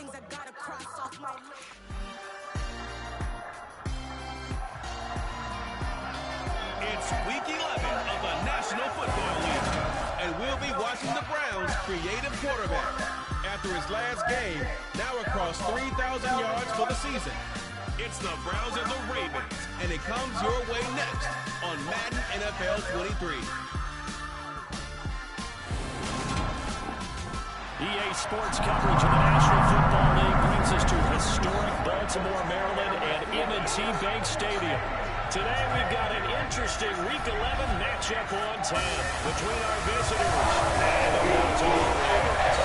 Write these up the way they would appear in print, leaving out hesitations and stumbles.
It's week 11 of the National Football League, and we'll be watching the Browns' creative quarterback after his last game, now across 3,000 yards for the season. It's the Browns and the Ravens, and it comes your way next on Madden NFL 23. EA Sports coverage of the National Football League brings us to historic Baltimore, Maryland, and M&T Bank Stadium. Today we've got an interesting Week 11 matchup on tap between our visitors and the Baltimore Ravens.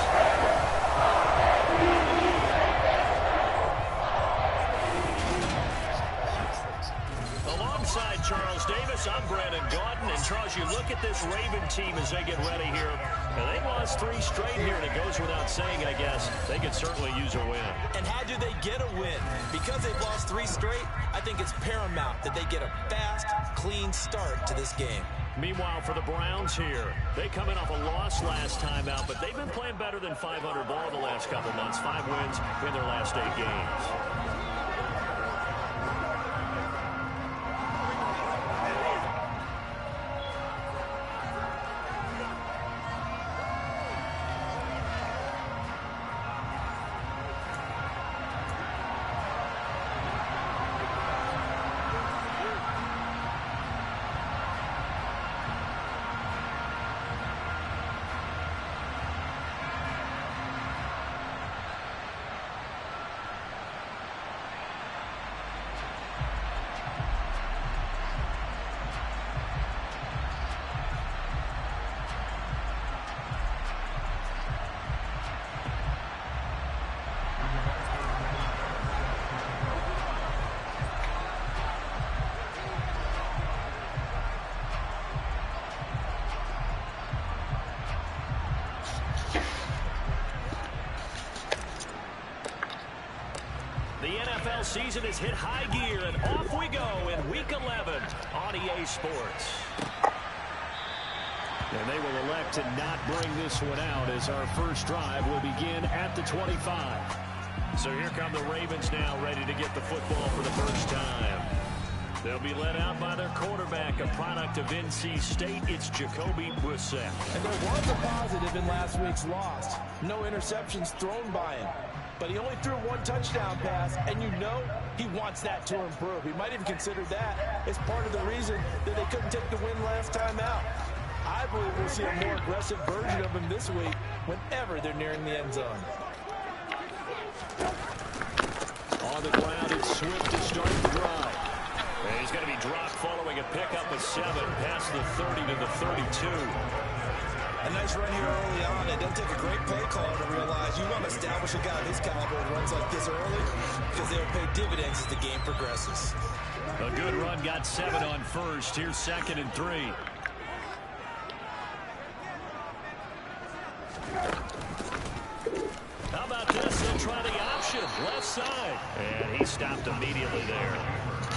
Alongside Charles Davis, I'm Brandon Gaudin. And Charles, you look at this Raven team as they get ready here. And they lost 3 straight here, and it goes without saying, I guess, they could certainly use a win. And how do they get a win? Because they've lost 3 straight, I think it's paramount that they get a fast, clean start to this game. Meanwhile, for the Browns here, they come in off a loss last time out, but they've been playing better than 500 ball the last couple months. 5 wins in their last 8 games. Season has hit high gear, and off we go in Week 11 on EA Sports. And they will elect to not bring this one out as our first drive will begin at the 25. So here come the Ravens now, ready to get the football for the first time. They'll be led out by their quarterback, a product of NC State. It's Jacoby Brissett. And there was a positive in last week's loss. No interceptions thrown by him. But he only threw 1 touchdown pass, and you know he wants that to improve. He might even consider that as part of the reason that they couldn't take the win last time out. I believe we'll see a more aggressive version of him this week whenever they're nearing the end zone. On the ground, it's Swift to start the drive. And he's going to be dropped following a pickup of 7 past the 30 to the 32. A nice run here early on. It doesn't take a great play caller to realize you want to establish a guy of his caliber and runs like this early because they'll pay dividends as the game progresses. A good run, got 7 on first. Here's 2nd and 3. How about this? They'll try the option, left side. And he stopped immediately there.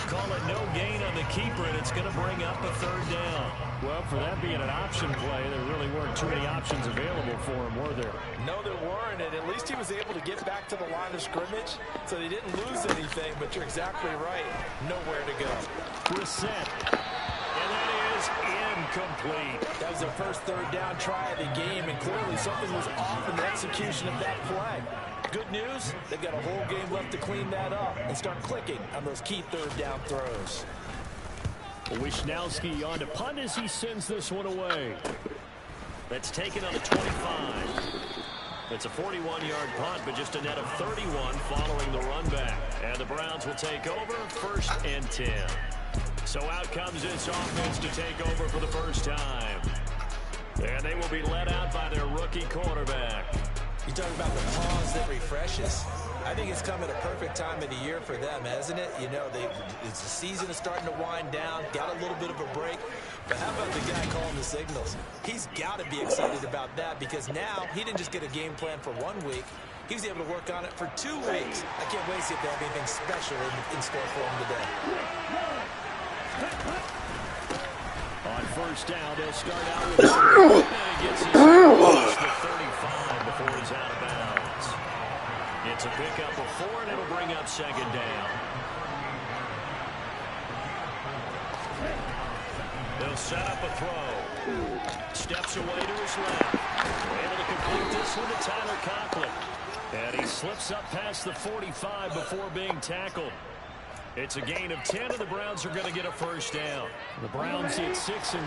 Call it no gain on the keeper, and it's going to bring up a 3rd down. Well, for that being an option play, there really weren't too many options available for him, were there? No, there weren't, and at least he was able to get back to the line of scrimmage, so they didn't lose anything, but you're exactly right. Nowhere to go. Brissett. And that is incomplete. That was their first 3rd down try of the game, and clearly something was off in the execution of that play. Good news, they've got a whole game left to clean that up and start clicking on those key 3rd down throws. Wisnowski on to punt as he sends this one away. That's taken on the 25. It's a 41-yard punt, but just a net of 31 following the run back. And the Browns will take over 1st and 10. So out comes this offense to take over for the first time. And they will be led out by their rookie quarterback. You talk about the pause that refreshes. I think it's come at a perfect time of the year for them, hasn't it? You know, it's the season is starting to wind down, got a little bit of a break. But how about the guy calling the signals? He's got to be excited about that because now he didn't just get a game plan for 1 week. He was able to work on it for 2 weeks. I can't wait to see if they have anything special in store for him today. On 1st down, they'll start out with and he gets his the 35 before he's out of bounds. It's a pickup of 4, and it'll bring up second down. They'll set up a throw. Steps away to his left. Able to complete this one to Tyler Conklin. And he slips up past the 45 before being tackled. It's a gain of 10, and the Browns are going to get a first down. The Browns hit 6-3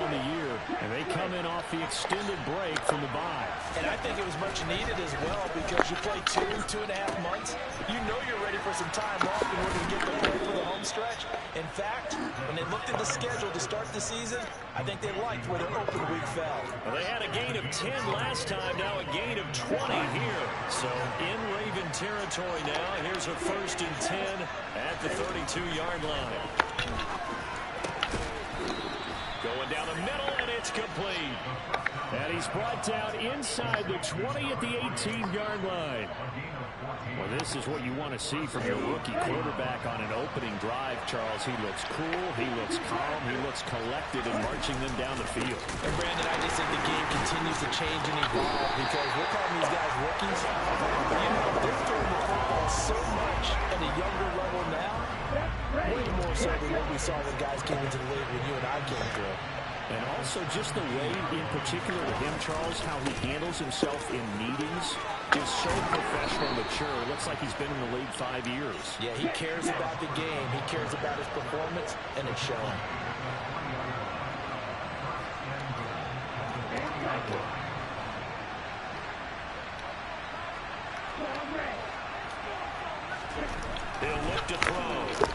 on the year, and they come in off the extended break from the bye. And I think it was much needed as well because you play 2.5 months. You know you're ready for some time off, and we're going to get the play for the home stretch. In fact, when they looked at the schedule to start the season, I think they liked where their open week fell. Well, they had a gain of 10 last time, now a gain of 20 here. So in Raven territory now. Here's a 1st and 10 at the 32-yard line. Going down the middle, and it's complete. And he's brought down inside the 20 at the 18-yard line. Well, this is what you want to see from your rookie quarterback on an opening drive, Charles. He looks cool, he looks calm, he looks collected in marching them down the field. And, Brandon, I just think the game continues to change and evolve because we're calling these guys rookies. But, you know, they're throwing the football so much at a younger level now, way more so than what we saw when guys came into the league when you and I came through. And also just the way, in particular with him, Charles, how he handles himself in meetings is so professional and mature. It looks like he's been in the league 5 years. Yeah, he cares about the game. He cares about his performance, and it's showing. He'll look to throw.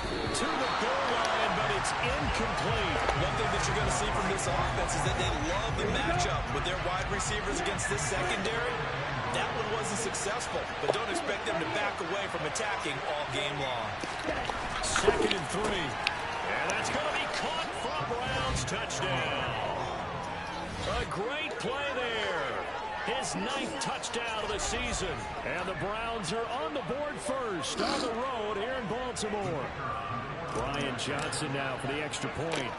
To the goal line, but it's incomplete. One thing that you're going to see from this offense is that they love the matchup with their wide receivers against this secondary. That one wasn't successful, but don't expect them to back away from attacking all game long. 2nd and 3. And that's going to be caught for a Browns touchdown. A great play there. His 9th touchdown of the season. And the Browns are on the board first on the road here in Baltimore. Brian Johnson now for the extra point.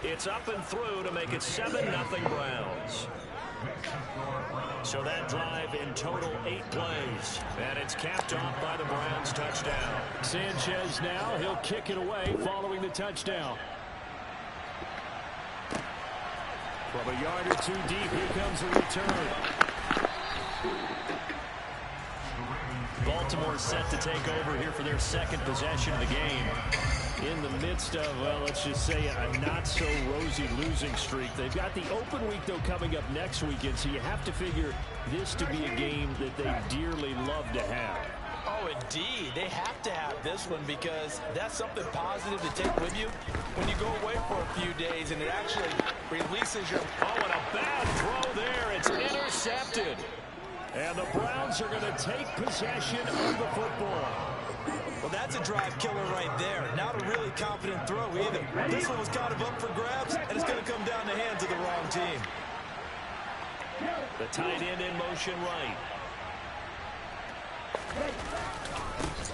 It's up and through to make it 7-0 Browns. So that drive in total 8 plays. And it's capped off by the Browns touchdown. Sanchez now, he'll kick it away following the touchdown. From a yard or 2 deep, here comes a return. Baltimore set to take over here for their 2nd possession of the game. In the midst of, well, let's just say a not-so-rosy losing streak. They've got the open week, though, coming up next weekend, so you have to figure this to be a game that they dearly love to have. Oh, indeed. They have to have this one because that's something positive to take with you when you go away for a few days, and it actually releases your... Oh, and a bad throw there. It's intercepted. And the Browns are going to take possession of the football. Well, that's a drive killer right there. Not a really confident throw either. This one was kind of up for grabs, and it's going to come down the hands of the wrong team. The tight end in motion right.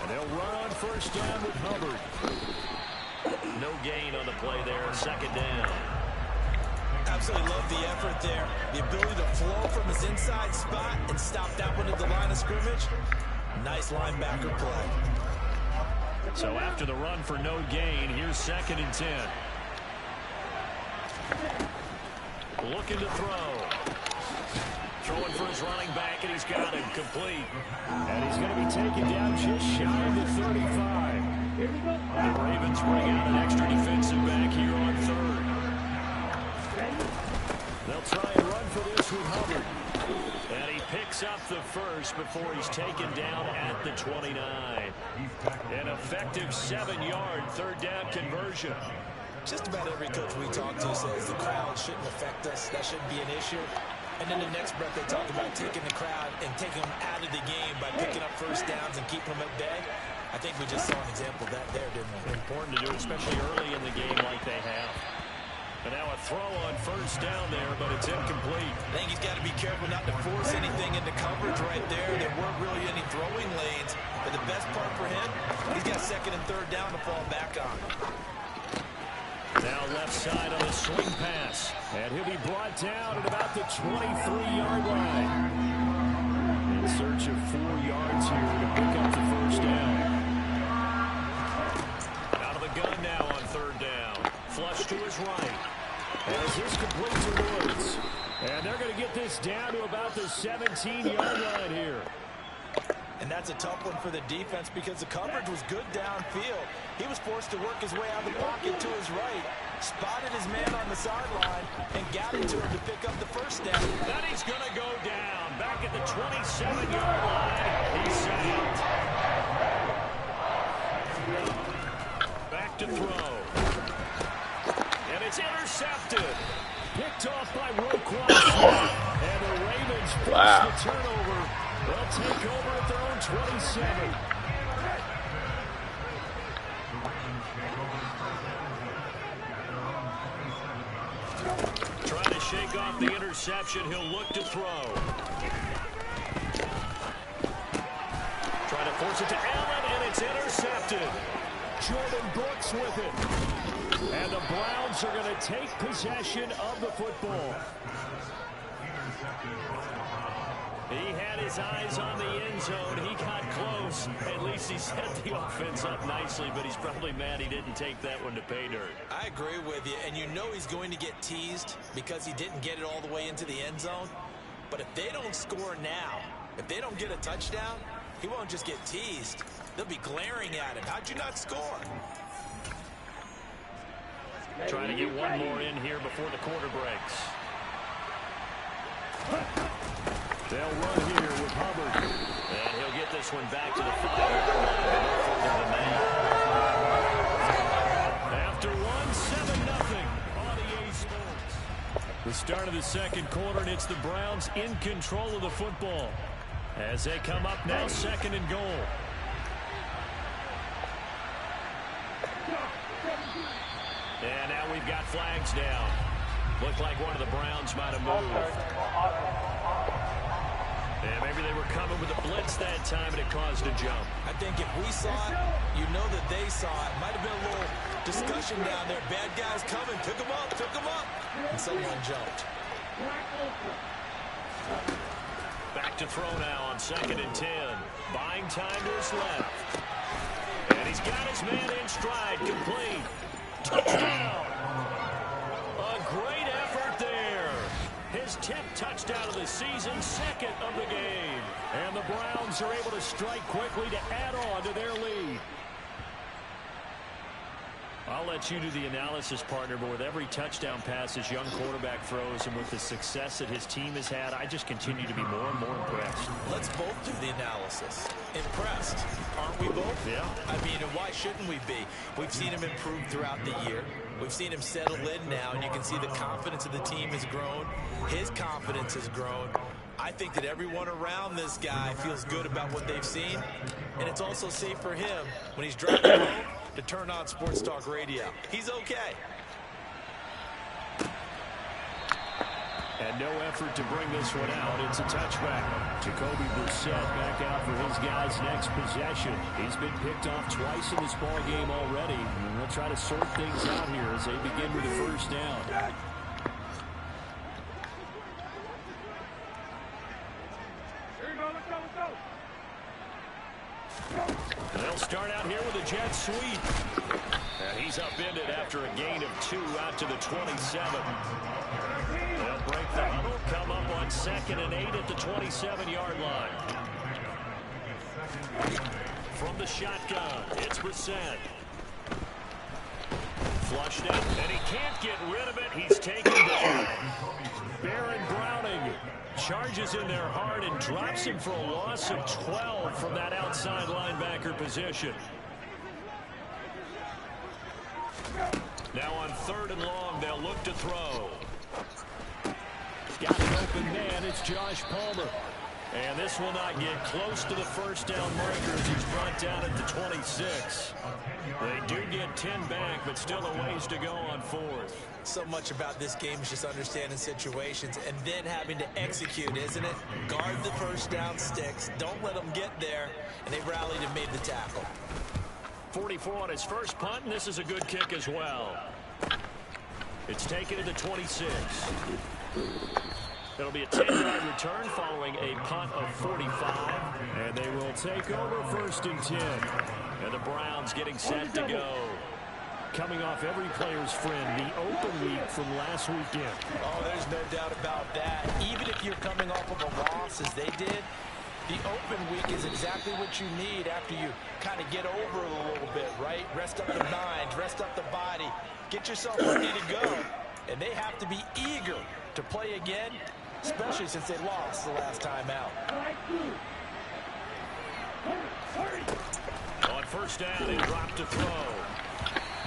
And they'll run on 1st down with Hubbard. No gain on the play there. 2nd down. Absolutely love the effort there. The ability to flow from his inside spot and stop that one at the line of scrimmage. Nice linebacker play. So after the run for no gain, here's 2nd and 10. Looking to throw. Throwing for his running back, and he's got him complete. And he's going to be taken down just shy of the 35. The Ravens bring out an extra defensive back here on 3rd. They'll try and run for this with Hubbard. And he picks up the 1st before he's taken down at the 29. An effective 7-yard 3rd down conversion. Just about every coach we talk to says the crowd shouldn't affect us. That shouldn't be an issue. And then the next breath they talk about taking the crowd and taking them out of the game by picking up 1st downs and keeping them at bay. I think we just saw an example of that there, didn't we? Important to do, especially early in the game like they have. And now a throw on 1st down there, but it's incomplete. I think he's got to be careful not to force anything into coverage right there. There weren't really any throwing lanes. But the best part for him, he's got 2nd and 3rd down to fall back on. Now left side on a swing pass. And he'll be brought down at about the 23-yard line. pick up the first down. Out of the gun now on third down. Flush to his right. As this complete to Woods. And they're going to get this down to about the 17-yard line here. And that's a tough one for the defense because the coverage was good downfield. He was forced to work his way out of the pocket to his right, spotted his man on the sideline, and got into him to pick up the first down. Then he's going to go down back at the 27-yard line. He's sacked. Back to throw. And it's intercepted. Picked off by Roquan. And the Ravens force the turnover. They'll take over at their own 27. Trying to shake off the interception. He'll look to throw. Trying to force it to Allen, and it's intercepted. Jordan Brooks with it. And the Browns are going to take possession of the football. He had his eyes on the end zone. He got close. At least he set the offense up nicely, but he's probably mad he didn't take that one to pay dirt. I agree with you, and you know he's going to get teased because he didn't get it all the way into the end zone. But if they don't score now, if they don't get a touchdown, he won't just get teased. They'll be glaring at him. How'd you not score? Trying to get one more in here before the quarter breaks. They'll run here with Hubbard. And he'll get this one back to the 5-yard line. No further than that. After one, 7-0 on EA Sports. The start of the second quarter, and it's the Browns in control of the football. As they come up now, 2nd and goal. And now we've got flags down. Looked like one of the Browns might have moved. And maybe they were coming with a blitz that time, and it caused a jump. I think if we saw it, you know that they saw it. Might have been a little discussion down there. Bad guys coming. Took them up. And someone jumped. Back to throw now on 2nd and 10. Buying time to his left. And he's got his man in stride. Complete. Touchdown. A great effort there. His 10th touchdown of the season, 2nd of the game. And the Browns are able to strike quickly to add on to their lead. I'll let you do the analysis, partner, but with every touchdown pass this young quarterback throws and with the success that his team has had, I just continue to be more and more impressed. Let's both do the analysis. Impressed, aren't we both? Yeah. I mean, and why shouldn't we be? We've seen him improve throughout the year. We've seen him settle in now, and you can see the confidence of the team has grown. His confidence has grown. I think that everyone around this guy feels good about what they've seen, and it's also safe for him when he's driving home to turn on Sports Talk Radio. He's okay. And no effort to bring this one out. It's a touchback. Jacoby Brissett back out for his guys' next possession. He's been picked off twice in this ball game already. And they'll try to sort things out here as they begin with the first down. They'll start out here with a jet sweep. And he's upended after a gain of 2 out to the 27. They'll break the huddle, come up on 2nd and 8 at the 27-yard line. From the shotgun, it's Brissett. Flushed out, and he can't get rid of it. He's taken down. Baron Browning charges in there hard and drops him for a loss of 12 from that outside linebacker position. Now on 3rd and long, they'll look to throw. Got an open man. It's Josh Palmer. And this will not get close to the first down marker as he's brought down at the 26. They do get 10 back, but still a ways to go on 4th. So much about this game is just understanding situations and then having to execute, isn't it? Guard the first down sticks. Don't let them get there. And they rallied and made the tackle. 44 on his first punt, and this is a good kick as well. It's taken to the 26. It'll be a 10-yard return following a punt of 45. And they will take over first and 10. And the Browns getting set to go. Coming off every player's friend, the open week from last weekend. Oh, there's no doubt about that. Even if you're coming off of a loss as they did, the open week is exactly what you need after you kind of get over it a little bit, right? Rest up the mind, rest up the body, get yourself ready to go. And they have to be eager to play again, especially since they lost the last time out. On first down, he dropped to throw.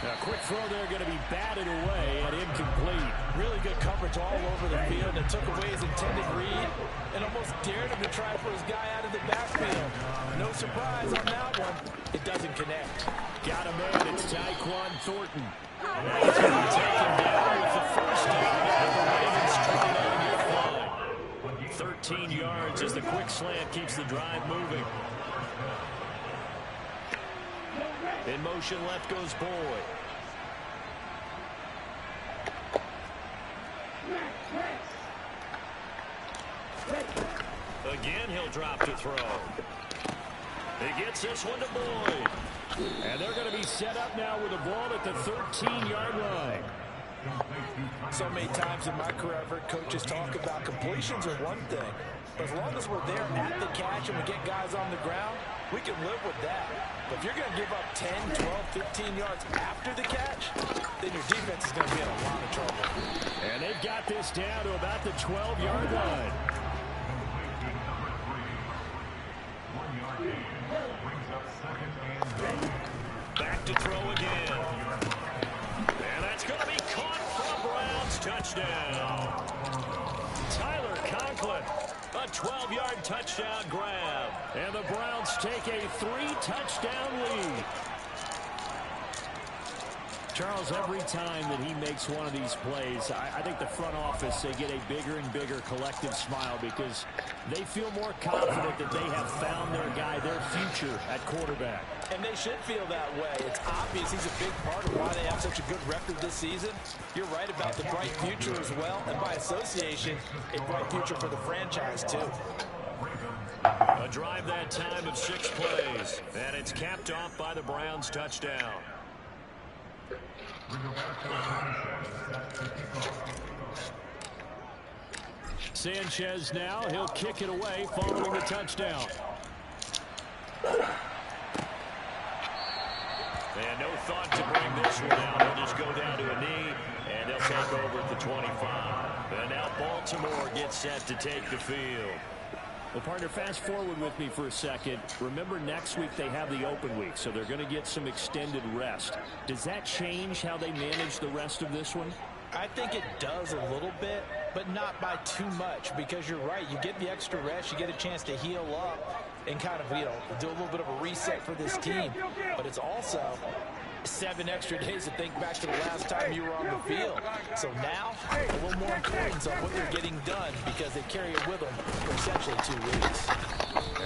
A quick throw there going to be batted away and incomplete. Really good coverage all over the field and took away his intended read and almost dared him to try for his guy out of the backfield. No surprise on that one. It doesn't connect. Got a man. It's Tyquan Thornton. He's going to be taken down with the first down. And the Ravens 29-yard line. 13 yards as the quick slant keeps the drive moving. In motion, left goes Boyd. Again, he'll drop to throw. He gets this one to Boyd. And they're going to be set up now with a ball at the 13-yard line. So many times in my career, I've heard coaches talk about completions are one thing. But as long as we're there at the catch and we get guys on the ground, we can live with that. But if you're going to give up 10, 12, 15 yards after the catch, then your defense is going to be in a lot of trouble. And they've got this down to about the 12-yard line. Back to throw again. And that's going to be caught for a Browns touchdown. Tyler Conklin, a 12-yard touchdown grab. And the Browns take a 3-touchdown lead. Charles, every time that he makes one of these plays, I think the front office, they get a bigger and bigger collective smile because they feel more confident that they have found their guy, their future at quarterback. And they should feel that way. It's obvious he's a big part of why they have such a good record this season. You're right about the bright future as well, and by association, a bright future for the franchise too. A drive that time of 6 plays, and it's capped off by the Browns touchdown. Sanchez now, he'll kick it away following the touchdown. And no thought to bring this one out. They'll just go down to a knee, and they'll take over at the 25. And now Baltimore gets set to take the field. Well, partner, fast forward with me for a second. Remember, next week they have the open week, so they're going to get some extended rest. Does that change how they manage the rest of this one? I think it does a little bit, but not by too much, because you're right. You get the extra rest, you get a chance to heal up and kind of, do a little bit of a reset for this team. But it's also 7 extra days to think back to the last time you were on the field. So now, a little more importance on what they're getting done because they carry it with them for essentially 2 weeks.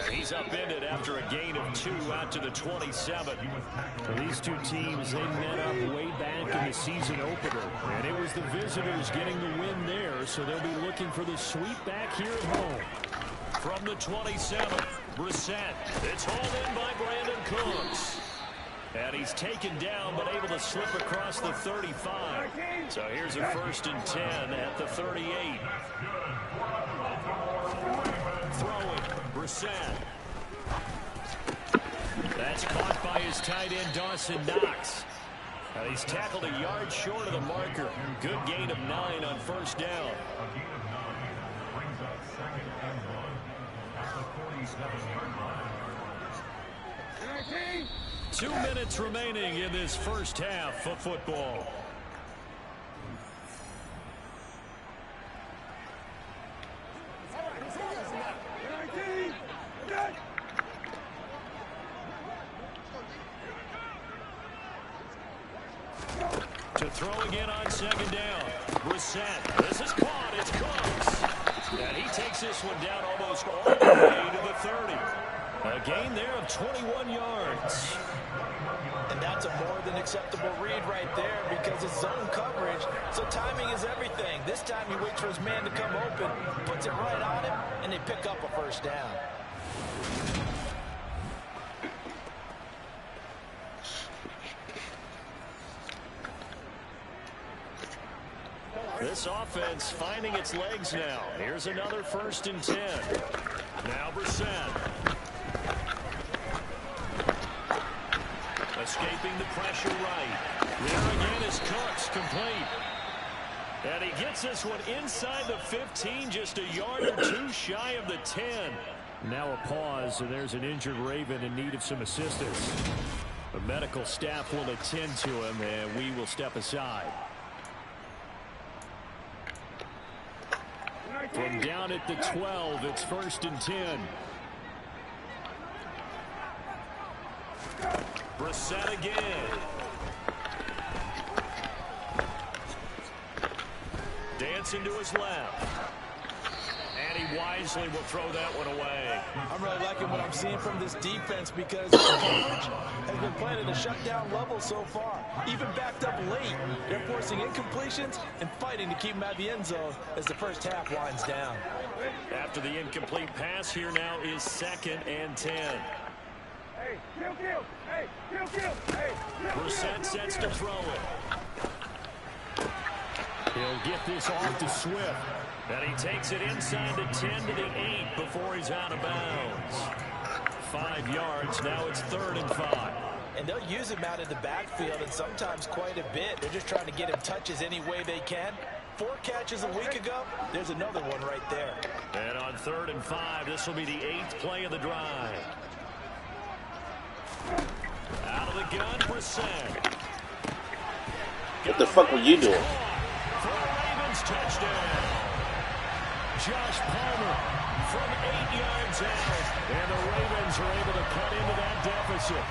And he's upended after a gain of 2 out to the 27. Well, these two teams, they met up way back in the season opener, and it was the visitors getting the win there, so they'll be looking for the sweep back here at home. From the 27, Brissett. It's hauled in by Brandon Cooks. And he's taken down, but able to slip across the 35. So here's a 1st and 10 at the 38. Throwing, Brissett. That's caught by his tight end, Dawson Knox. He's tackled a yard short of the marker. Good gain of 9 on first down. 2 minutes remaining in this first half of football. To throw again on 2nd down. Brissett. This is caught. It's Cooks. And he takes this one down almost all the way to the 30. A gain there of 21 yards. And that's a more than acceptable read right there because it's zone coverage, so timing is everything. This time he waits for his man to come open, puts it right on him, and they pick up a first down. This offense finding its legs now. Here's another 1st and 10. Now Brissett. Escaping the pressure right. There again is Cooks, complete. And he gets this one inside the 15, just a yard or two shy of the 10. Now a pause, and there's an injured Raven in need of some assistance. The medical staff will attend to him, and we will step aside. From down at the 12, it's 1st and 10. Brissett again. Dancing to his left. And he wisely will throw that one away. I'm really liking what I'm seeing from this defense because coverage has been playing at a shutdown level so far. Even backed up late, they're forcing incompletions and fighting to keep them at the end zone as the first half winds down. After the incomplete pass, here now is 2nd and 10. Brissett sets to throw it. He'll get this off to Swift. And he takes it inside the 10 to the 8 before he's out of bounds. 5 yards. Now it's 3rd and 5. And they'll use him out in the backfield, and sometimes quite a bit. They're just trying to get him touches any way they can. 4 catches a week ago. There's another one right there. And on 3rd and 5, this will be the 8th play of the drive. Out of the gun, Brissett. What the fuck were you doing? For a Ravens touchdown. Josh Palmer from 8 yards out. And the Ravens are able to cut into that deficit.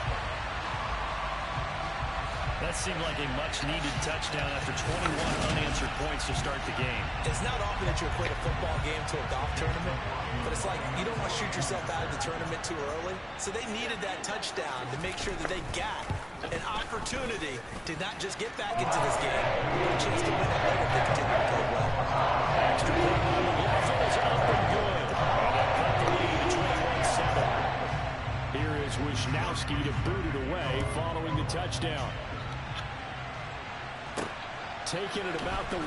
That seemed like a much-needed touchdown after 21 unanswered points to start the game. It's not often that you equate a football game to a golf tournament, but it's like you don't want to shoot yourself out of the tournament too early. So they needed that touchdown to make sure that they got an opportunity to not just get back into this game, but a chance to win it later if they continue to play well. Extra point on the left is up and good. And they cut the lead to 21-7. Here is Wisnowski to boot it away following the touchdown. Taking it about the 1.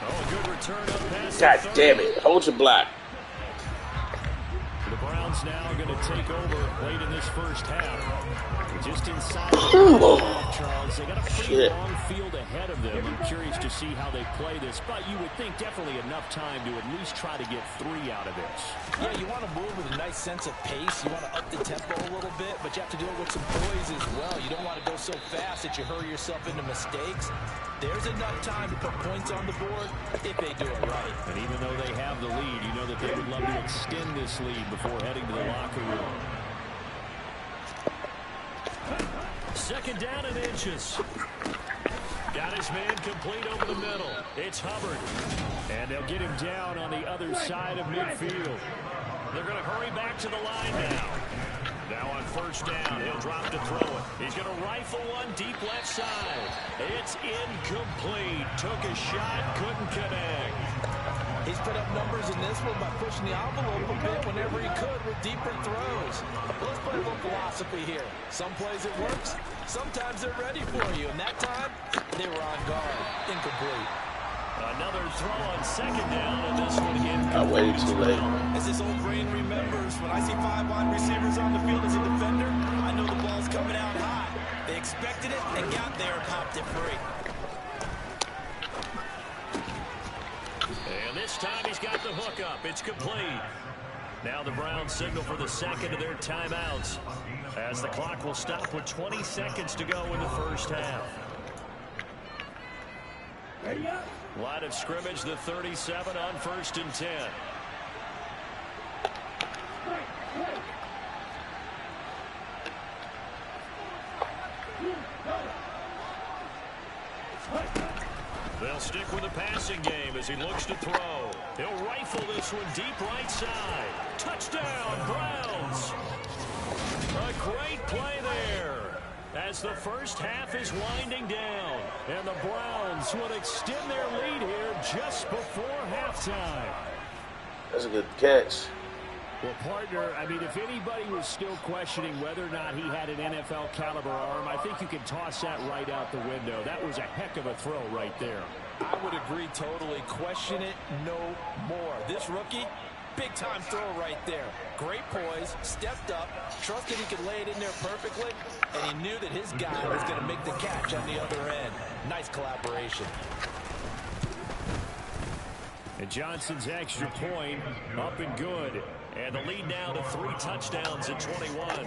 Oh, a good return up past. God damn it. Hold your block. The Browns now going to take over late in this first half. Just inside the half, Charles. They got a pretty long field ahead of them. I'm curious to see how they play this, but you would think definitely enough time to at least try to get 3 out of this. Yeah, you want to move with a nice sense of pace. You want to up the tempo a little bit, but you have to deal with some poise as well. You don't want to go so fast that you hurry yourself into mistakes. There's enough time to put points on the board if they do it right. And even though they have the lead, you know that they would love to extend this lead before heading to the locker room. 2nd down and inches. Got his man complete over the middle. It's Hubbard. And they'll get him down on the other side of midfield. They're going to hurry back to the line now. Now on 1st down, he'll drop to throw it. He's going to rifle one deep left side. It's incomplete. Took a shot, couldn't connect. He's put up numbers in this one by pushing the envelope a bit whenever he could with deeper throws. But let's play a little philosophy here. Some plays it works, sometimes they're ready for you. And that time, they were on guard. Incomplete. Another throw on 2nd down, and this one incomplete. I waited too late. As this old brain remembers, when I see 5 wide receivers on the field as a defender, I know the ball's coming out hot. They expected it and got there and popped it free. And this time he's got the hook up. It's complete. Now the Browns signal for the 2nd of their timeouts as the clock will stop with 20 seconds to go in the first half. Line of scrimmage, the 37 on 1st and 10. They'll stick with the passing game as he looks to throw. He'll rifle this one deep right side. Touchdown, Browns. A great play there as the first half is winding down. And the Browns will extend their lead here just before halftime. That's a good catch. Well, partner, I mean, if anybody was still questioning whether or not he had an NFL caliber arm, I think you can toss that right out the window. That was a heck of a throw right there. I would agree totally. Question it no more. This rookie, big-time throw right there. Great poise, stepped up, trusted he could lay it in there perfectly, and he knew that his guy was going to make the catch on the other end. Nice collaboration. And Johnson's extra point up and good. And the lead now to 3 touchdowns at 21.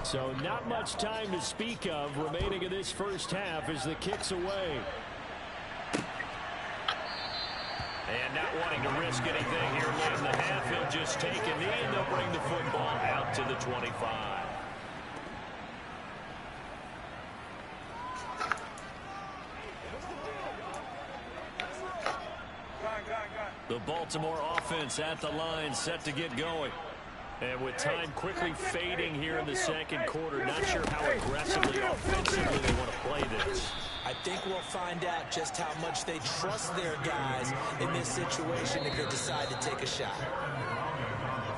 So not much time to speak of remaining in this first half as the kick's away. And not wanting to risk anything here late in the half, he'll just take a knee and they'll bring the football out to the 25. The Baltimore offense at the line, set to get going. And with time quickly fading here in the second quarter, not sure how aggressively, offensively they want to play this. I think we'll find out just how much they trust their guys in this situation if they decide to take a shot.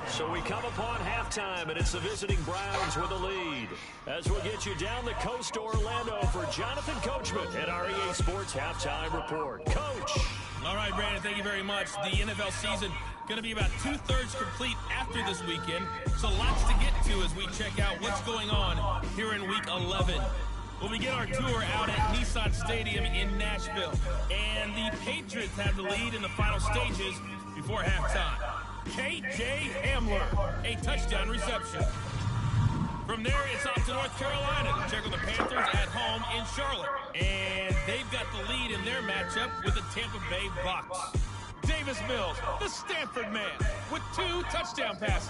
So we come upon halftime, and it's the visiting Browns with a lead. As we'll get you down the coast to Orlando for Jonathan Coachman at our EA Sports Halftime Report. Coach. All right, Brandon, thank you very much. The NFL season going to be about 2/3 complete after this weekend. So lots to get to as we check out what's going on here in Week 11. We'll begin our tour out at Nissan Stadium in Nashville. And the Patriots have the lead in the final stages before halftime. K.J. Hamler, a touchdown reception. From there, it's off to North Carolina to check on the Panthers at home in Charlotte. And they've got the lead in their matchup with the Tampa Bay Bucs. Davis Mills, the Stanford man, with 2 touchdown passes.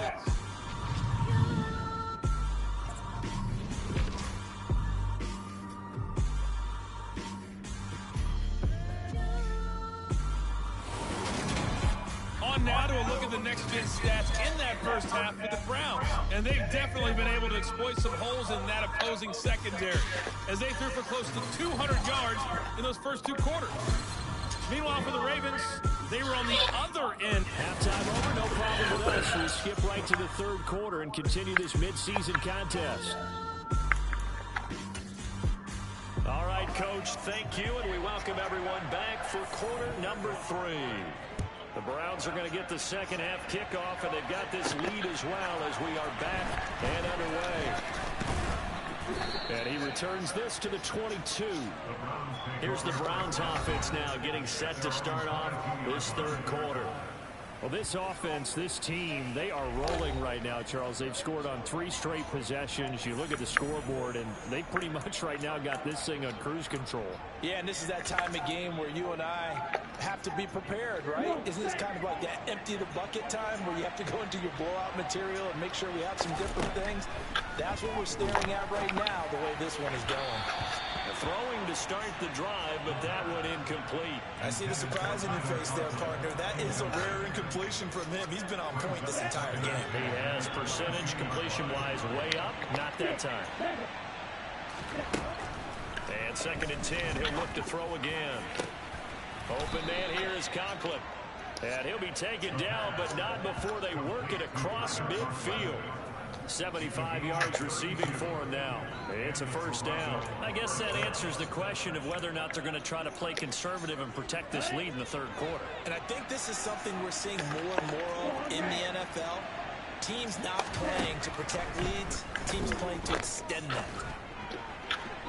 On now to a look at the next gen stats in that first half for the Browns. And they've definitely been able to exploit some holes in that opposing secondary, as they threw for close to 200 yards in those first 2 quarters. Meanwhile, for the Ravens, they were on the other end. Halftime over, no problem with us. We skip right to the third quarter and continue this midseason contest. All right, Coach, thank you, and we welcome everyone back for quarter number 3. The Browns are going to get the second half kickoff, and they've got this lead as well as we are back and underway. And he returns this to the 22. Here's the Browns offense now getting set to start off this third quarter. Well, this offense, this team, they are rolling right now, Charles. They've scored on 3 straight possessions. You look at the scoreboard, and they pretty much right now got this thing on cruise control. Yeah, and this is that time of game where you and I have to be prepared, right? Isn't this kind of like that empty the bucket time where you have to go into your blowout material and make sure we have some different things? That's what we're staring at right now, the way this one is going. Throwing to start the drive, but that one incomplete. I see the surprise in your face there, partner. That is a rare incompletion from him. He's been on point this entire game. He has percentage completion-wise way up. Not that time. And 2nd and 10, he'll look to throw again. Open man here is Conklin. And he'll be taken down, but not before they work it across midfield. 75 yards receiving for him now. It's a first down. I guess that answers the question of whether or not they're going to try to play conservative and protect this lead in the third quarter. And I think this is something we're seeing more and more of in the NFL. Teams not playing to protect leads, teams playing to extend them.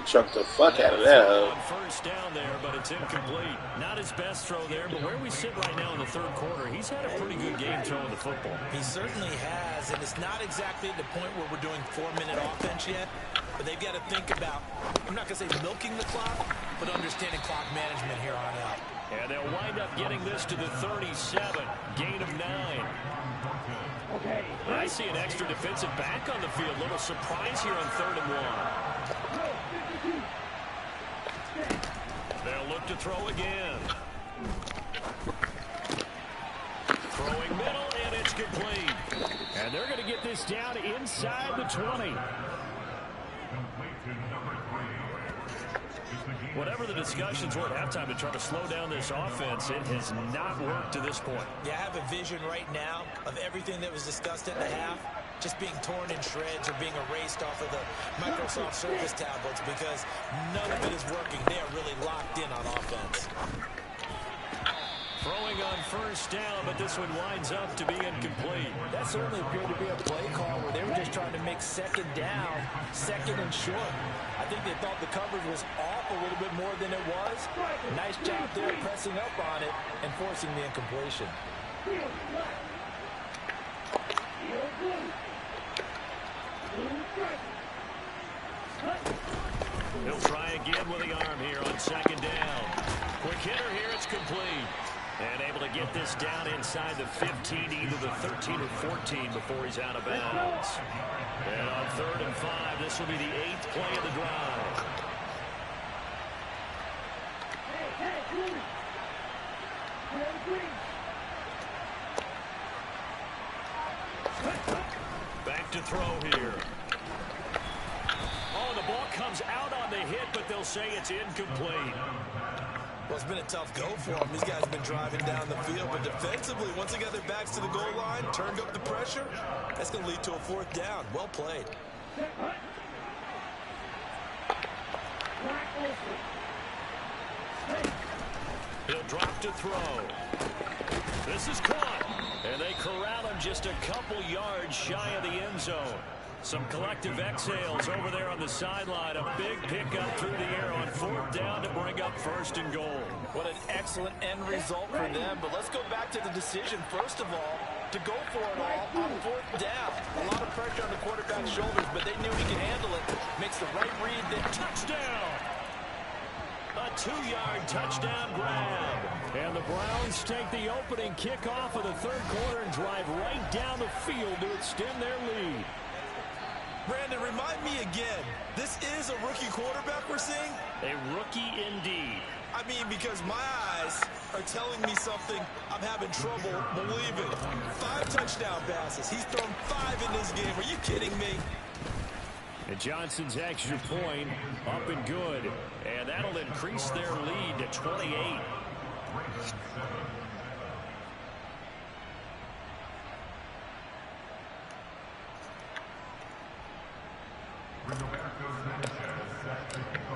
Chuck the fuck out of that. First down there, but it's incomplete. Not his best throw there, but where we sit right now in the third quarter, he's had a pretty good game throwing the football. He certainly has, and it's not exactly at the point where we're doing 4-minute offense yet, but they've got to think about, I'm not going to say milking the clock, but understanding clock management here on out. And they'll wind up getting this to the 37. Gain of 9. I see an extra defensive back on the field. Little surprise here on 3rd and 1. They'll look to throw again. Throwing middle, and it's complete. And they're going to get this down inside the 20. Whatever the discussions were at halftime to try to slow down this offense, it has not worked to this point. Yeah, I have a vision right now of everything that was discussed at the half just being torn in shreds or being erased off of the Microsoft Surface tablets because none of it is working. They are really locked in on offense. Throwing on 1st down, but this one winds up to be incomplete. That certainly appeared to be a play call where they were just trying to make 2nd down, 2nd and short. I think they thought the coverage was off a little bit more than it was. Nice job there pressing up on it and forcing the incompletion. He'll try again with the arm here on 2nd down. Quick hitter here, it's complete. And able to get this down inside the 15, either the 13 or 14 before he's out of bounds. And on 3rd and 5, this will be the 8th play of the drive. Back to throw here. Oh, the ball comes out on the hit, but they'll say it's incomplete. Well, it's been a tough go for them. These guys have been driving down the field, but defensively, once they got their backs to the goal line, turned up the pressure, that's going to lead to a 4th down. Well played. He'll drop to throw. This is caught, and they corral him just a couple yards shy of the end zone. Some collective exhales over there on the sideline. A big pickup through the air on 4th down to bring up 1st and goal. What an excellent end result for them. But let's go back to the decision, first of all, to go for it all on 4th down. A lot of pressure on the quarterback's shoulders, but they knew he could handle it. Makes the right read. Then touchdown. A 2-yard touchdown grab. And the Browns take the opening kickoff of the 3rd quarter and drive right down the field to extend their lead. Brandon, remind me again, this is a rookie quarterback we're seeing? A rookie indeed. I mean, because my eyes are telling me something I'm having trouble believing. 5 touchdown passes. He's thrown 5 in this game. Are you kidding me? And Johnson's extra point up and good. And that'll increase their lead to 28.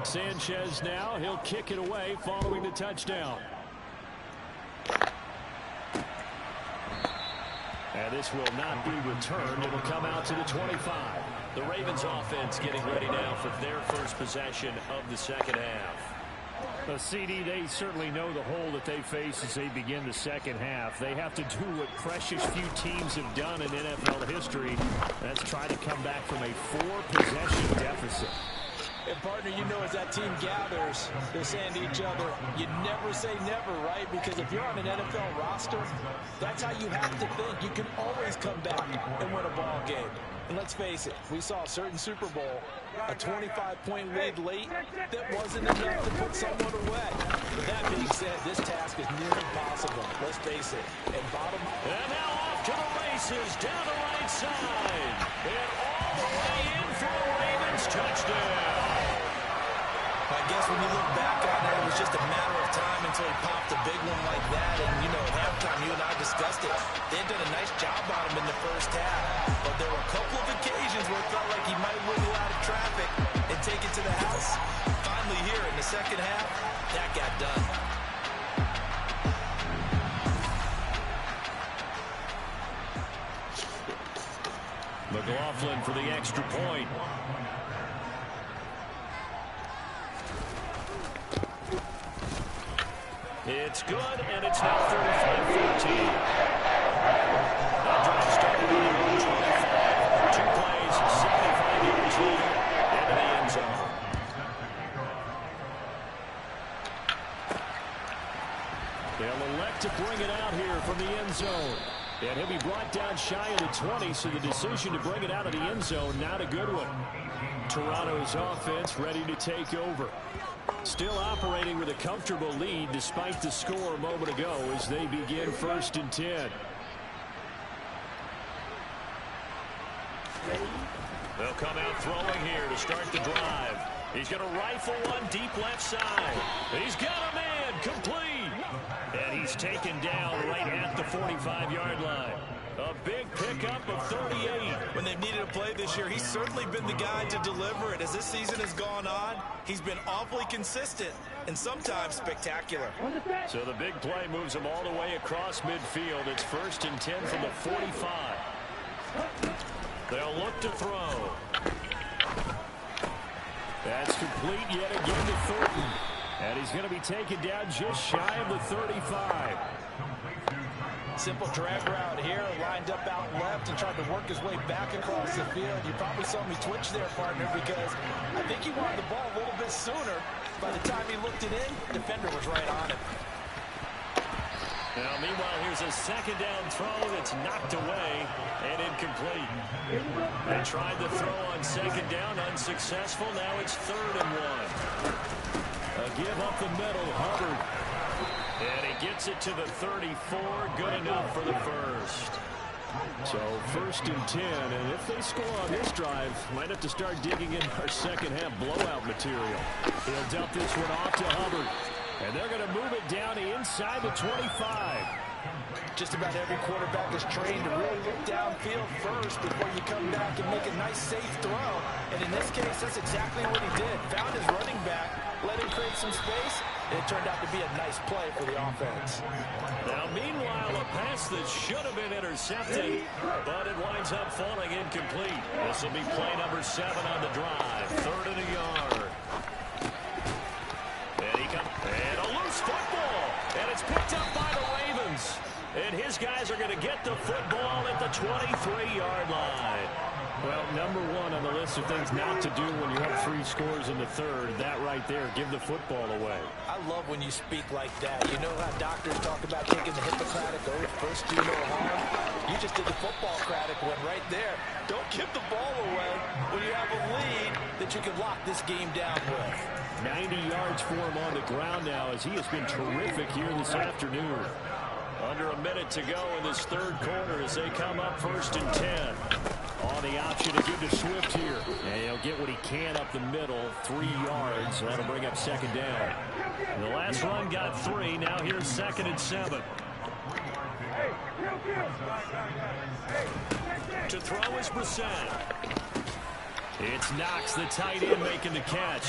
Sanchez now, he'll kick it away following the touchdown. And this will not be returned. It'll come out to the 25. The Ravens offense getting ready now for their first possession of the 2nd half. The CD, they certainly know the hole that they face as they begin the 2nd half. They have to do what precious few teams have done in NFL history. That's try to come back from a 4-possession deficit. And, partner, you know as that team gathers, they're saying to each other, you never say never, right? Because if you're on an NFL roster, that's how you have to think. You can always come back and win a ball game. And let's face it, we saw a certain Super Bowl, a 25-point lead late that wasn't enough to put someone away. With that being said, this task is nearly impossible. Let's face it. And now off to the races, down the right side. And all the way in for a Ravens touchdown. I guess when you look back on it, it was just a matter of time until he popped a big one like that. And, you know, at halftime, you and I discussed it. They had done a nice job on him in the first half. But there were a couple of occasions where it felt like he might wiggle out of traffic and take it to the house. Finally here in the 2nd half, that got done. McLaughlin for the extra point. It's good, and it's now 35-14. That drive started on their own 25. 2 plays, 75 yards later, into the end zone. from the end zone. And he'll be brought down shy of the 20, so the decision to bring it out of the end zone, not a good one. Toronto's offense ready to take over. Still operating with a comfortable lead despite the score a moment ago as they begin 1st and 10. They'll come out throwing here to start the drive. He's going to rifle one deep left side. He's got a man complete. And he's taken down right at the 45-yard line. A big pickup of 38. When they've needed a play this year, he's certainly been the guy to deliver it. As this season has gone on, he's been awfully consistent and sometimes spectacular. So the big play moves him all the way across midfield. It's 1st and 10 from the 45. They'll look to throw. That's complete yet again to Thornton. And he's going to be taken down just shy of the 35. Simple drag route here, lined up out left and tried to work his way back across the field. You probably saw me twitch there, partner, because I think he wanted the ball a little bit sooner. By the time he looked it in, defender was right on him. Now, meanwhile, here's a 2nd down throw that's knocked away and incomplete. They tried the throw on 2nd down, unsuccessful. Now it's 3rd and 1. A give up the middle, Hubbard. And he gets it to the 34. Good enough for the first. So 1st and 10, and if they score on this drive, might have to start digging in our second half blowout material. He'll dump this one off to Hubbard. And they're going to move it down inside the 25. Just about every quarterback is trained to really look downfield first before you come back and make a nice, safe throw. And in this case, that's exactly what he did. Found his running back, let him create some space, and it turned out to be a nice play for the offense. Now, meanwhile, a pass that should have been intercepted, but it winds up falling incomplete. This will be play number 7 on the drive. 3rd and a yard. And a loose football. And it's picked up by the Ravens. And his guys are going to get the football at the 23-yard line. Well, number 1 on the list of things not to do when you have 3 scores in the 3rd. That right there, give the football away. I love when you speak like that. You know how doctors talk about taking the Hippocratic oath, first do no harm? You just did the football-cratic one right there. Don't give the ball away when you have a lead that you can lock this game down with. 90 yards for him on the ground now as he has been terrific here this afternoon. Under a minute to go in this 3rd quarter as they come up 1st and 10. On the option to give to Swift here. And he'll get what he can up the middle, 3 yards. That'll bring up 2nd down. The last run got 3. Now here's 2nd and 7. To throw is Brissett. It's Knox, the tight end, making the catch.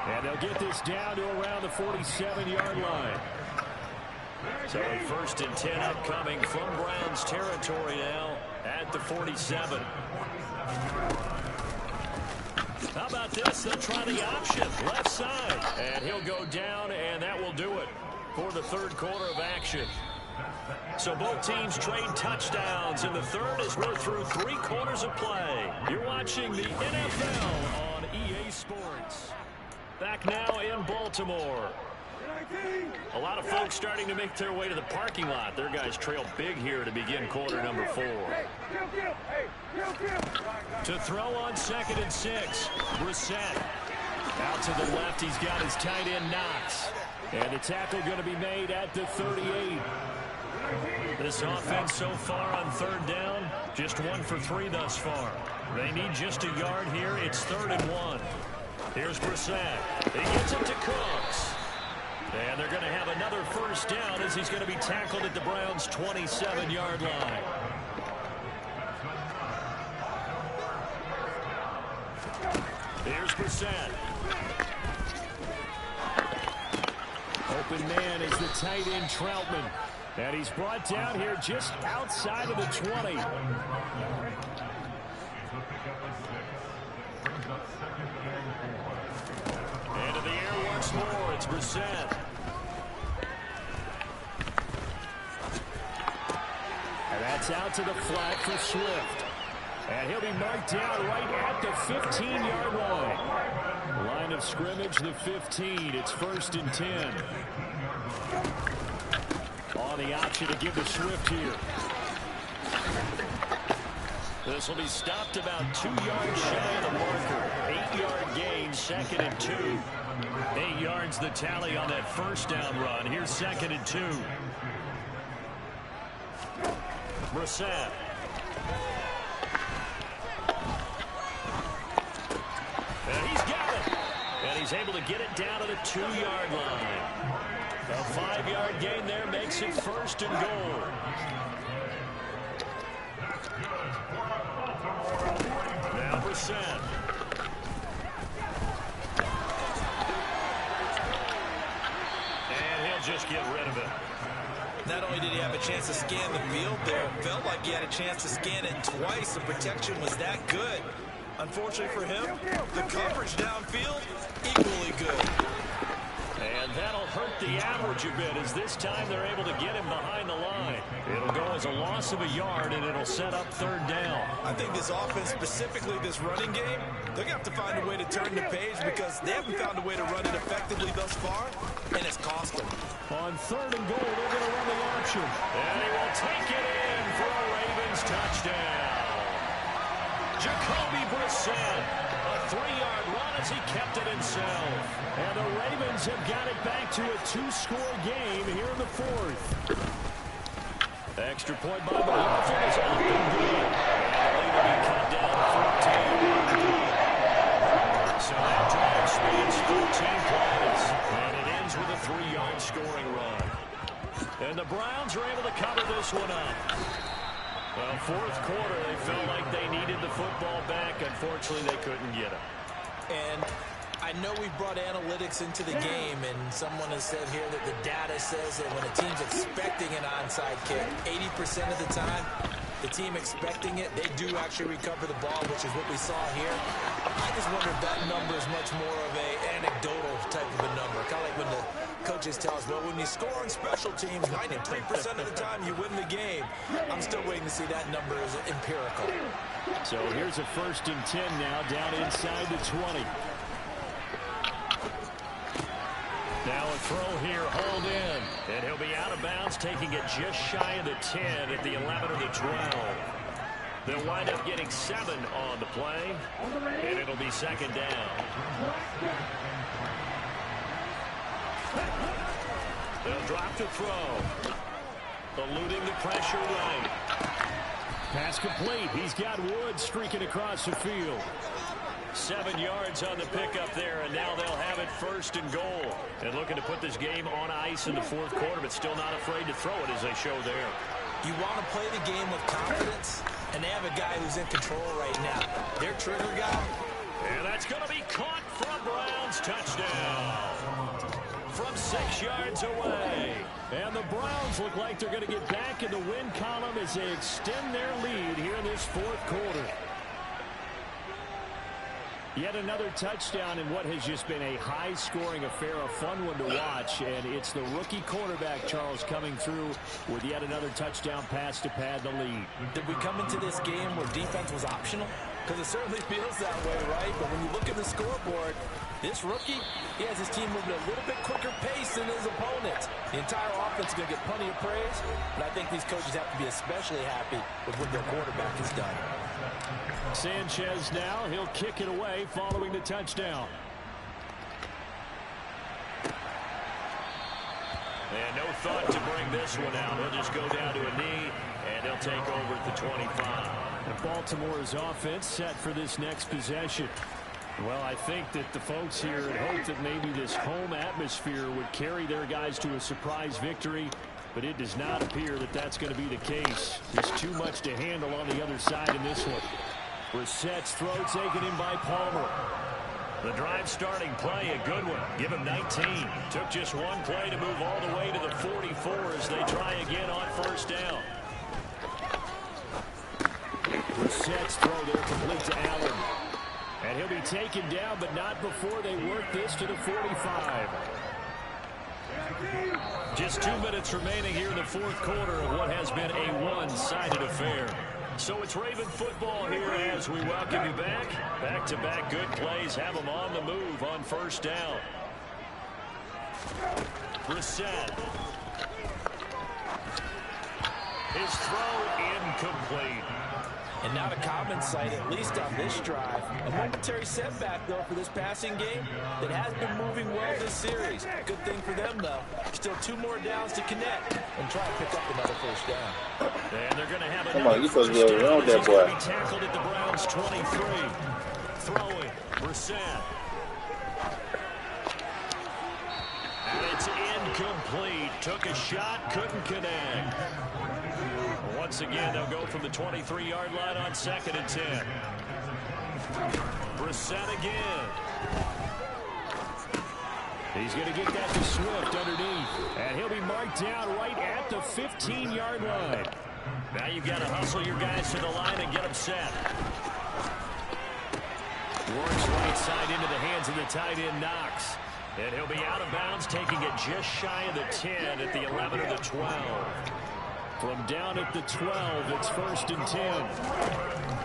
And they'll get this down to around the 47-yard line. So 1st and 10 upcoming from Browns territory now at the 47. How about this? They'll try the option left side. And he'll go down, and that will do it for the 3rd quarter of action. So both teams trade touchdowns in the 3rd as we're through 3 quarters of play. You're watching the NFL on EA Sports. Back now in Baltimore. A lot of folks starting to make their way to the parking lot. Their guys trail big here to begin quarter number 4. To throw on 2nd and 6. Brissett. Out to the left, he's got his tight end Knox. And the tackle going to be made at the 38. This offense so far on 3rd down, just 1 for 3 thus far. They need just a yard here. It's 3rd and 1. Here's Brissett. He gets it to Cooks. And they're going to have another 1st down as he's going to be tackled at the Browns' 27-yard line. Here's Brissett. Open man is the tight end Troutman. And he's brought down here just outside of the 20. Into the air once more. It's Brissett. And that's out to the flat for Swift. And he'll be marked down right at the 15-yard line. Line of scrimmage, the 15. It's 1st and 10. On the option to give the Swift here. This will be stopped about 2 yards shy of the marker. 8-yard gain, 2nd and 2. 8 yards the tally on that first down run. Here's 2nd and 2. Brissett. And he's got it. And he's able to get it down to the 2-yard line. A 5-yard gain there makes it 1st and goal. Now Brissett. And he'll just get rid of it. Not only did he have a chance to scan the field there, it felt like he had a chance to scan it twice. The protection was that good. Unfortunately for him, the coverage downfield, equally good. And that'll hurt the average a bit, as this time they're able to get him behind the line. It'll go as a loss of a yard, and it'll set up 3rd down. I think this offense, specifically this running game, they're going to have to find a way to turn the page because they haven't found a way to run it effectively thus far, and it's cost them. On 3rd and goal, they're going to run the option. And he will take it in for a Ravens touchdown. Jacoby Brissett, a 3-yard run as he kept it himself. And the Ravens have got it back to a 2-score game here in the 4th. Extra point by the Dolphins is up and good. Lead to be cut down to 14. So that drive spans 14 plays. And it ends with a 3-yard scoring run. And the Browns are able to cover this one up. Well, 4th quarter, they felt like they needed the football back. Unfortunately, they couldn't get it. And I know we brought analytics into the game, and someone has said here that the data says that when a team's expecting an onside kick, 80% of the time, the team expecting it, they do actually recover the ball, which is what we saw here. I just wonder if that number is much more of an anecdotal type of a number. Kind of like when the coaches tell us, well, when you score on special teams, 93% of the time you win the game. I'm still waiting to see that number is empirical. So here's a 1st and 10 now, down inside the 20. Now a throw here, hold in. And he'll be out of bounds, taking it just shy of the 10 at the 11 or the 12. They'll wind up getting 7 on the play, and it'll be 2nd down. They'll drop the throw. Eluding the pressure right. Pass complete. He's got Woods streaking across the field. 7 yards on the pickup there, and now they'll have it 1st and goal. And looking to put this game on ice in the 4th quarter, but still not afraid to throw it as they show there. You want to play the game with confidence, and they have a guy who's in control right now. Their trigger guy. And that's going to be caught from Browns. Touchdown. From 6 yards away. And the Browns look like they're going to get back in the win column as they extend their lead here in this 4th quarter. Yet another touchdown in what has just been a high-scoring affair, a fun one to watch. And it's the rookie quarterback, Charles, coming through with yet another touchdown pass to pad the lead. Did we come into this game where defense was optional? Because it certainly feels that way, right? But when you look at the scoreboard, this rookie, he has his team moving at a little bit quicker pace than his opponent. The entire offense is going to get plenty of praise, but I think these coaches have to be especially happy with what their quarterback has done. Sanchez now, he'll kick it away following the touchdown. And no thought to bring this one out. He'll just go down to a knee, and he'll take over at the 25. And Baltimore's offense set for this next possession. Well, I think that the folks here had hoped that maybe this home atmosphere would carry their guys to a surprise victory, but it does not appear that that's going to be the case. There's too much to handle on the other side in this one. Brissett's throw taken in by Palmer. The drive starting play, a good one. Give him 19. Took just one play to move all the way to the 44 as they try again on 1st down. Brissett's throw there complete to Allen. And he'll be taken down, but not before they work this to the 45. Just 2 minutes remaining here in the 4th quarter of what has been a one-sided affair. So it's Raven football here as we welcome you back. Back-to-back good plays have them on the move on 1st down. Brissett. His throw incomplete. And not a common sight, at least on this drive. A momentary setback, though, for this passing game that has been moving well this series. Good thing for them, though. Still 2 more downs to connect and try to pick up another first down. And they're going to have Come on, you supposed to be able to run that boy. Tackled at the Browns 23. Throwing, Brissett. And it's incomplete. Took a shot, couldn't connect. Once again, they'll go from the 23-yard line on 2nd and 10. Brissett again. He's going to get that to Swift underneath. And he'll be marked down right at the 15-yard line. Now you've got to hustle your guys to the line and get them set. Works right side into the hands of the tight end, Knox. And he'll be out of bounds, taking it just shy of the 10 at the 11 or the 12. From down at the 12, it's 1st and 10.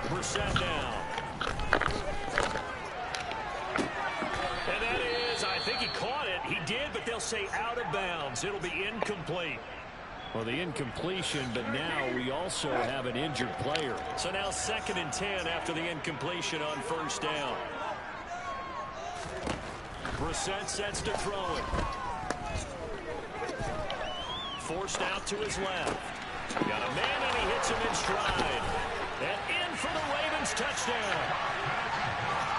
Brissett now. And that is, I think he caught it. He did, but they'll say out of bounds. It'll be incomplete. Well, the incompletion, but now we also have an injured player. So now 2nd and 10 after the incompletion on 1st down. Brissett sets to throw it. Forced out to his left. Got a man, and he hits him in stride. And in for the Ravens touchdown.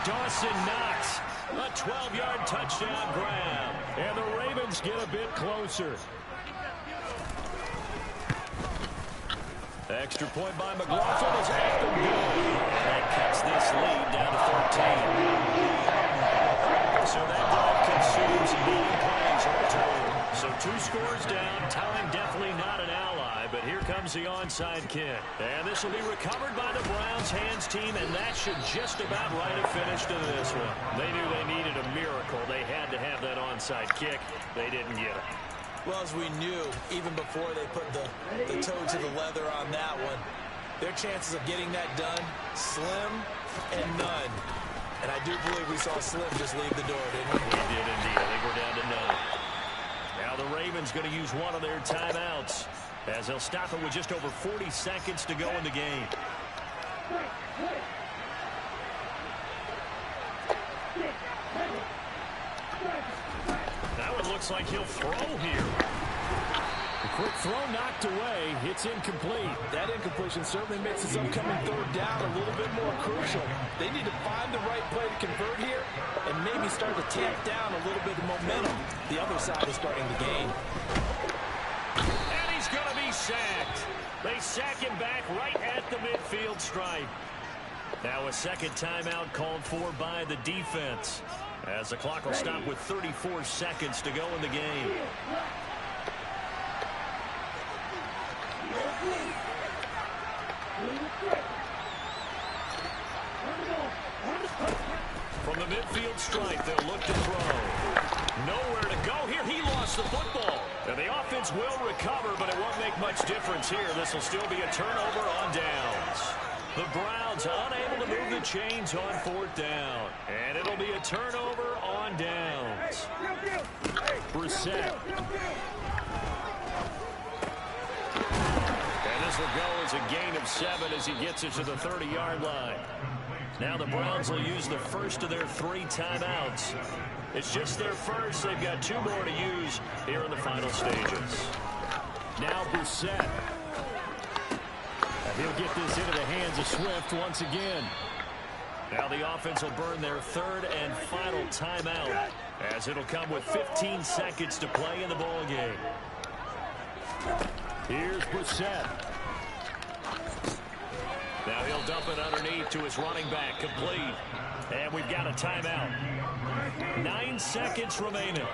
Dawson Knox, a 12-yard touchdown grab. And the Ravens get a bit closer. Extra point by McLaughlin is at the good. And that cuts this lead down to 13. So that drive consumes 9 plays all total. So 2 scores down. Time definitely not an ally, but here comes the onside kick. And this will be recovered by the Browns hands team, and that should just about write a finish to this one. They knew they needed a miracle. They had to have that onside kick. They didn't get it. Well, as we knew, even before they put the toe to the leather on that one, their chances of getting that done, slim and none. And I do believe we saw Slim just leave the door, didn't we? We did indeed. I think we're down to none. Now the Ravens going to use one of their timeouts as they'll stop it with just over 40 seconds to go in the game. That one looks like he'll throw here. A quick throw knocked away. It's incomplete. That incompletion certainly makes this upcoming 3rd down a little bit more crucial. They need to find the right play to convert here and maybe start to tamp down a little bit of momentum. The other side is starting to gain. And he's going to be sacked. They sack him back right at the midfield stripe. Now a 2nd timeout called for by the defense, as the clock will stop with 34 seconds to go in the game. From the midfield stripe, they'll look to throw. Nowhere to go here. He lost the football. And the offense will recover, but it won't make much difference here. This will still be a turnover on downs. The Browns unable to move the chains on 4th down. And it'll be a turnover on downs. Brissett. And this will go as a gain of 7 as he gets it to the 30-yard line. Now the Browns will use the first of their 3 timeouts. It's just their first. They've got 2 more to use here in the final stages. Now Brissett. He'll get this into the hands of Swift once again. Now the offense will burn their 3rd and final timeout, as it'll come with 15 seconds to play in the ball game. Here's Brissett. Now he'll dump it underneath to his running back, complete. And we've got a timeout. 9 seconds remaining.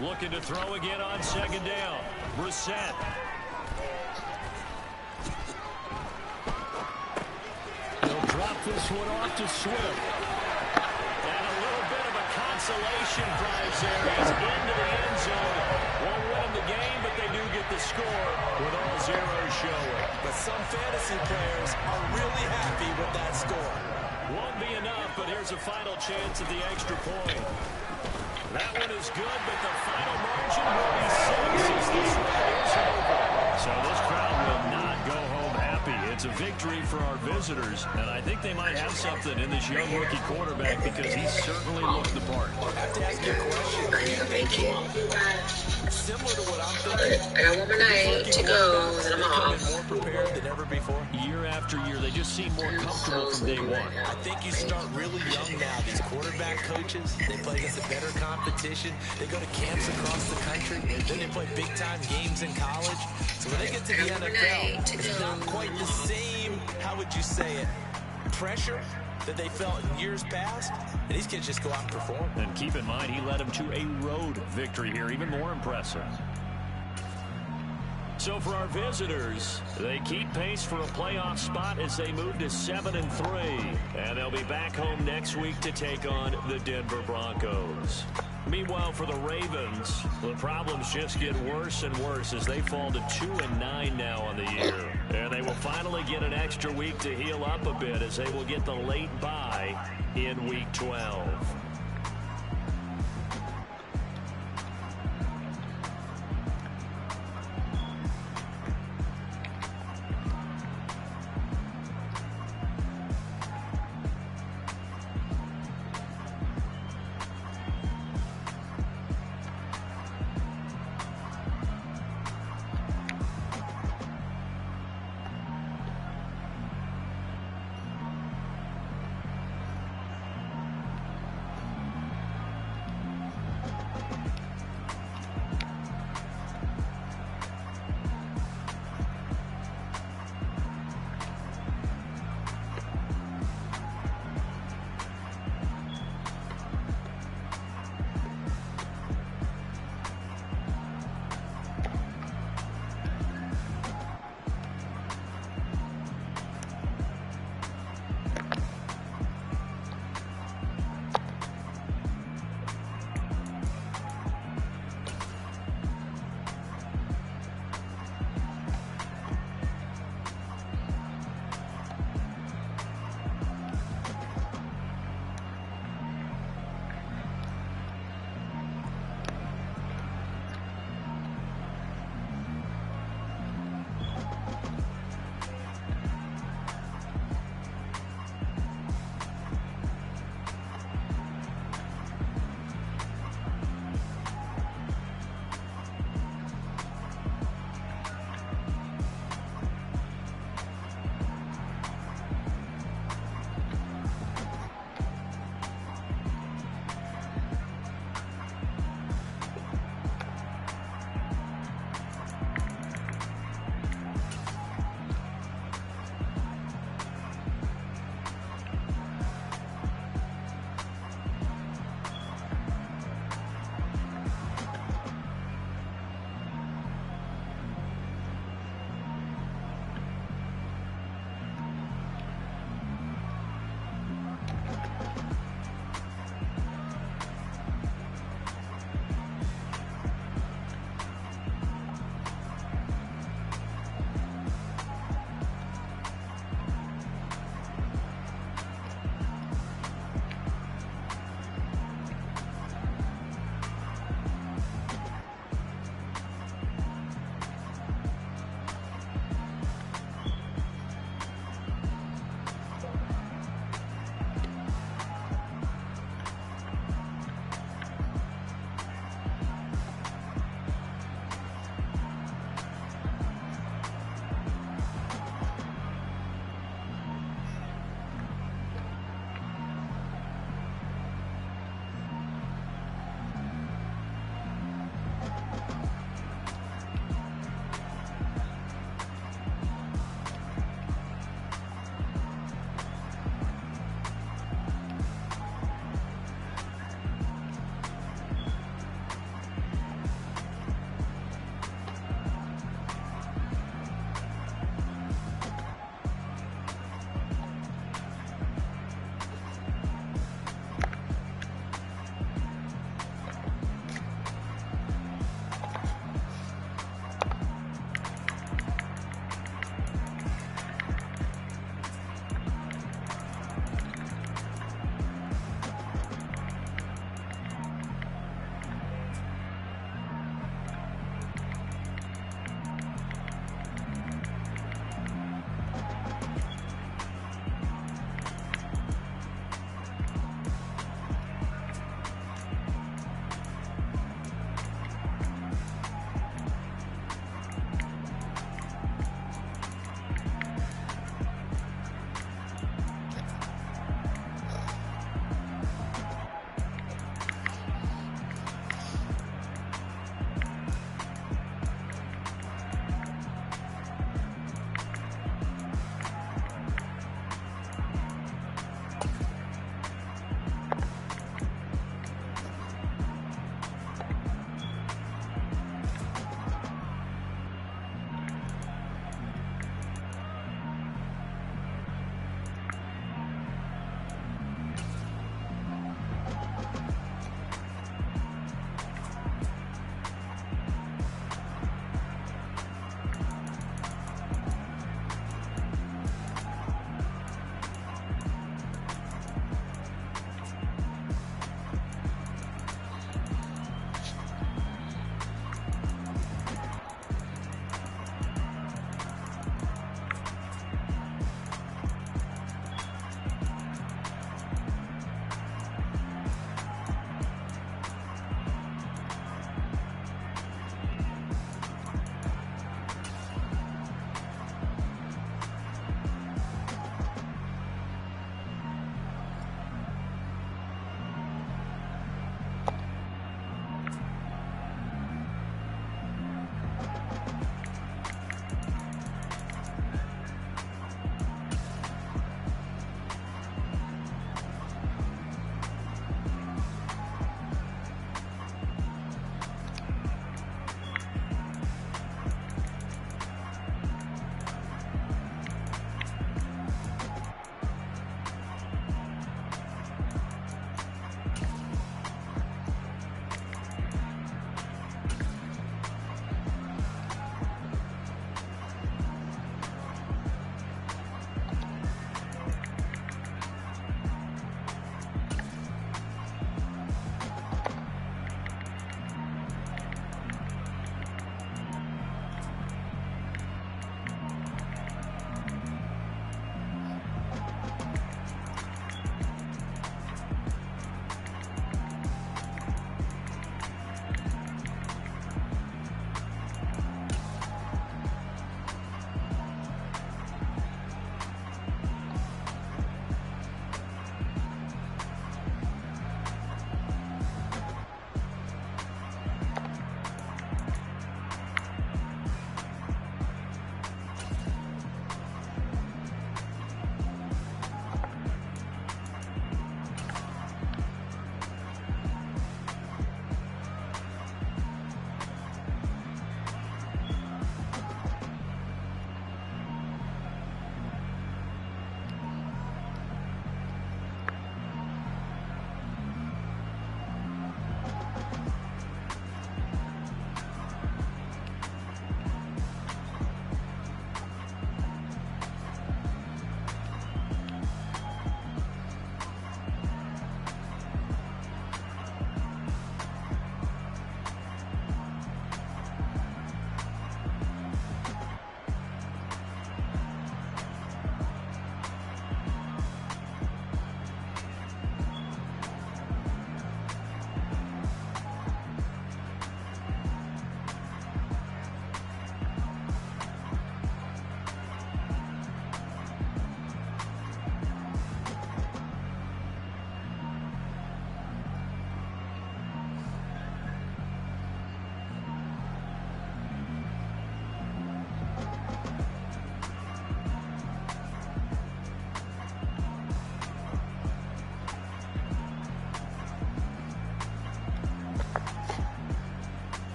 Looking to throw again on 2nd down. Brissett. He'll drop this one off to Swift. And a little bit of a consolation prize there. He's into the end zone. Won't win the game, but they do get the score with all zeros showing. But some fantasy players are really happy with that score. Won't be enough, but here's a final chance at the extra point. That one is good, but the final margin will be 6 as this one is over. So this crowd will not go home happy. It's a victory for our visitors, and I think they might have something in this young rookie quarterback because he certainly looked the part. I have to ask you a question. Thank you. Similar to what I'm thinking. I got one more night to go, then I'm off. More prepared than ever before. Year after year, they just seem more comfortable from day one. I think you start really young now. These quarterback coaches, they play against a better competition. They go to camps across the country. Then they play big-time games in college. So when they get to the NFL, it's not quite the same, how would you say it, pressure that they felt in years past. And these kids just go out and perform. And keep in mind, he led them to a road victory here, even more impressive. So for our visitors, they keep pace for a playoff spot as they move to 7-3. And they'll be back home next week to take on the Denver Broncos. Meanwhile, for the Ravens, the problems just get worse and worse as they fall to 2-9 now on the year. And they will finally get an extra week to heal up a bit as they will get the late bye in Week 12.